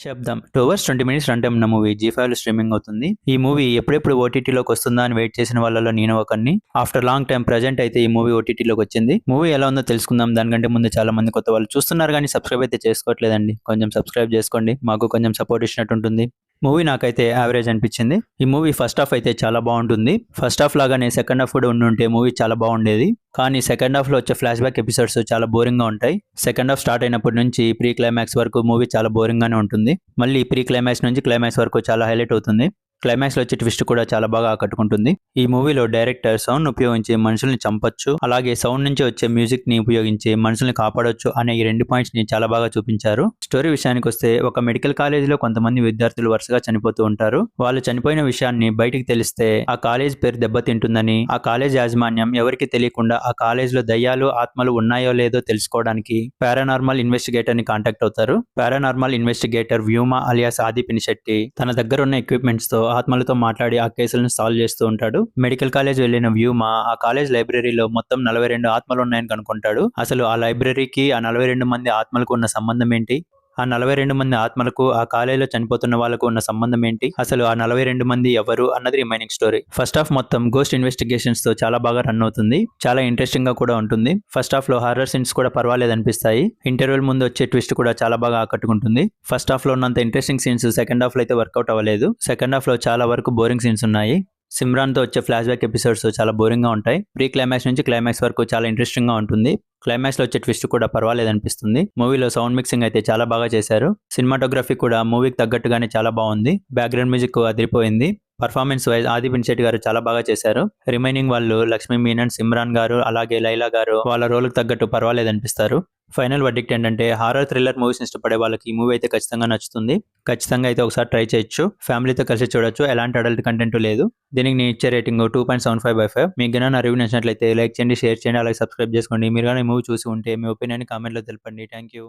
శబ్దం 2 hours 20 minutes run time ఉన్న movie జీ5 streaming అవుతుంది. ఈ మూవీ ఎప్పుడెప్పుడు ఓటీటీలోకి వస్తుందా అని వెయిట్ చేసిన వాళ్ళలో నేను ఒకరిని. ఆఫ్టర్ లాంగ్ టైం ప్రెజెంట్ అయితే ఈ మూవీ ఓటీటీలోకి వచ్చింది. మూవీ ఎలా ఉందో తెలుసుకుందాం. దానికంటే ముందు చాలా మంది కొత్త వాళ్ళు చూస్తున్నారు కానీ సబ్స్క్రైబ్ అయితే చేసుకోవట్లేదండి. కొంచెం సబ్స్క్రైబ్ చేసుకోండి, మాకు కొంచెం సపోర్ట్ ఇచ్చినట్టు ఉంటుంది. మూవీ నాకైతే యావరేజ్ అనిపించింది. ఈ మూవీ ఫస్ట్ హాఫ్ అయితే చాలా బాగుంటుంది. ఫస్ట్ హాఫ్ లాగానే సెకండ్ హాఫ్ కూడా ఉండుంటే మూవీ చాలా బాగుండేది. కానీ సెకండ్ హాఫ్ లో వచ్చే ఫ్లాష్ బ్యాక్ ఎపిసోడ్స్ చాలా బోరింగ్ గా ఉంటాయి. సెకండ్ హాఫ్ స్టార్ట్ అయినప్పటి నుంచి ప్రీ క్లైమాక్స్ వరకు మూవీ చాలా బోరింగ్ గానే ఉంటుంది. మళ్ళీ ప్రీ క్లైమాక్స్ నుంచి క్లైమాక్స్ వరకు చాలా హైలైట్ అవుతుంది. క్లైమాక్స్ లో వచ్చే ట్విస్ట్ కూడా చాలా బాగా ఆకట్టుకుంటుంది. ఈ మూవీలో డైరెక్టర్ సౌండ్ ఉపయోగించి మనుషుల్ని చంపొచ్చు, అలాగే సౌండ్ నుంచి వచ్చే మ్యూజిక్ ని ఉపయోగించి మనుషుల్ని కాపాడొచ్చు అనే ఈ రెండు పాయింట్స్ ని చాలా బాగా చూపించారు. స్టోరీ విషయానికి వస్తే ఒక మెడికల్ కాలేజ్ లో కొంతమంది విద్యార్థులు వరుసగా చనిపోతూ ఉంటారు. వాళ్ళు చనిపోయిన విషయాన్ని బయటికి తెలిస్తే ఆ కాలేజ్ పేరు దెబ్బతింటుందని ఆ కాలేజ్ యాజమాన్యం ఎవరికి తెలియకుండా ఆ కాలేజ్ లో దయ్యాలు ఆత్మలు ఉన్నాయో లేదో తెలుసుకోవడానికి పారానార్మల్ ఇన్వెస్టిగేటర్ ని కాంటాక్ట్ అవుతారు. పారానార్మల్ ఇన్వెస్టిగేటర్ వ్యూమా అలియాస్ ఆది పినిశెట్టి తన దగ్గర ఉన్న ఎక్విప్మెంట్స్ తో ఆత్మలతో మాట్లాడి ఆ కేసులను సాల్వ్ చేస్తూ ఉంటాడు. మెడికల్ కాలేజ్ వెళ్లిన వ్యూమా ఆ కాలేజ్ లైబ్రరీలో మొత్తం 42 ఆత్మలు ఉన్నాయని కనుక్కుంటాడు. అసలు ఆ లైబ్రరీకి ఆ 42 మంది ఆత్మలకు ఉన్న సంబంధం ఏంటి? ఆ 42 మంది ఆత్మలకు ఆ కాలేజీలో చనిపోతున్న వాళ్ళకు ఉన్న సంబంధం ఏంటి? అసలు ఆ 42 మంది ఎవరు అన్నది రిమైనింగ్ స్టోరీ. ఫస్ట్ హాఫ్ మొత్తం గోస్ట్ ఇన్వెస్టిగేషన్స్ తో చాలా బాగా రన్ అవుతుంది. చాలా ఇంట్రెస్టింగ్ గా కూడా ఉంటుంది. ఫస్ట్ హాఫ్ లో హారర్ సీన్స్ కూడా పర్వాలేదు అనిపిస్తాయి. ఇంటర్వెల్ ముందు వచ్చే ట్విస్ట్ కూడా చాలా బాగా ఆకట్టుకుంటుంది. ఫస్ట్ హాఫ్ లో ఉన్నంత ఇంట్రెస్టింగ్ సీన్స్ సెకండ్ హాఫ్ లో అయితే వర్కౌట్ అవ్వలేదు. సెకండ్ హాఫ్ లో చాలా వరకు బోరింగ్ సీన్స్ ఉన్నాయి. సిమ్రాన్ తో వచ్చే ఫ్లాష్ బ్యాక్ ఎపిసోడ్స్ చాలా బోరింగ్ గా ఉంటాయి. ప్రీ క్లైమాక్స్ నుంచి క్లైమాక్స్ వరకు చాలా ఇంట్రెస్టింగ్ గా ఉంటుంది. క్లైమాక్స్ లో వచ్చే ట్విస్ట్ కూడా పర్వాలేదు అనిపిస్తుంది. మూవీలో సౌండ్ మిక్సింగ్ అయితే చాలా బాగా చేశారు. సినిమాటోగ్రఫీ కూడా మూవీకి తగ్గట్టుగానే చాలా బాగుంది. బ్యాక్గ్రౌండ్ మ్యూజిక్ అదిరిపోయింది. పర్ఫార్మెన్స్ వైజ్ ఆది పినిశెట్టి గారు చాలా బాగా చేశారు. రిమైనింగ్ వాళ్ళు లక్ష్మీ మీనన్, సిమ్రాన్ గారు అలాగే లైలా గారు వాళ్ళ రోల్కి తగ్గట్టు పర్వాలేదు అనిపిస్తారు. ఫైనల్ వర్డిక్ట్ ఏంటంటే హారర్ థ్రిల్లర్ మూవీస్ ఇష్టపడే వాళ్ళకి ఈ మూవీ అయితే ఖచ్చితంగా నచ్చుతుంది. ఖచ్చితంగా అయితే ఒకసారి ట్రై చేయొచ్చు. ఫ్యామిలీతో కలిసి చూడొచ్చు. ఎలాంటి అడల్ట్ కంటెంట్ లేదు. దీనికి నేను ఇచ్చే రేటింగ్ 2.75/5. మీకు గన నా రివ్యూ నచ్చినట్లయితే లైక్ చేయండి, షేర్ చేయండి, అలాగే సబ్స్క్రైబ్ చేసుకోండి. మీరు కానీ మూవీ చూసి ఉంటే మీ ఒపీనియన్ కామెంట్లో తెలపండి. Thank you.